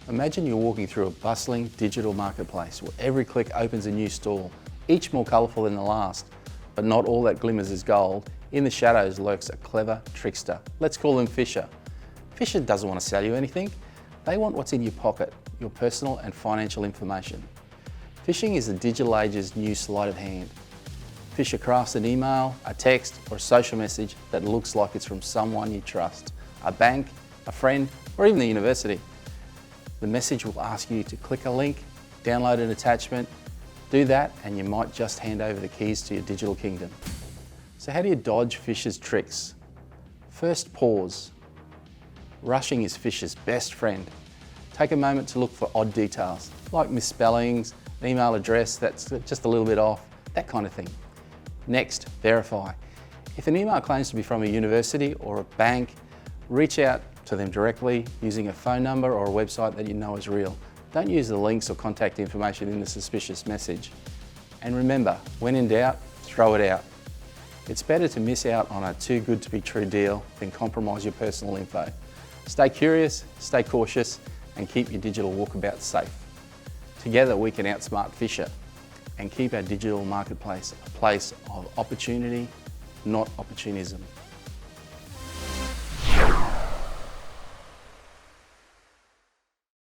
Imagine you're walking through a bustling digital marketplace where every click opens a new stall, each more colourful than the last. But not all that glimmers is gold. In the shadows lurks a clever trickster. Let's call him Fisher. Fisher doesn't want to sell you anything. They want what's in your pocket, your personal and financial information. Phishing is the digital age's new sleight of hand. Fisher crafts an email, a text or a social message that looks like it's from someone you trust, a bank, a friend or even the university. The message will ask you to click a link, download an attachment. Do that and you might just hand over the keys to your digital kingdom. So how do you dodge Fisher's tricks? First, pause. Rushing is Fisher's best friend. Take a moment to look for odd details, like misspellings, an email address that's just a little bit off, that kind of thing. Next, verify. If an email claims to be from a university or a bank, reach out to them directly using a phone number or a website that you know is real. Don't use the links or contact information in the suspicious message. And remember, when in doubt, throw it out. It's better to miss out on a too good to be true deal than compromise your personal info. Stay curious, stay cautious, and keep your digital walkabout safe. Together we can outsmart Fisher and keep our digital marketplace a place of opportunity, not opportunism.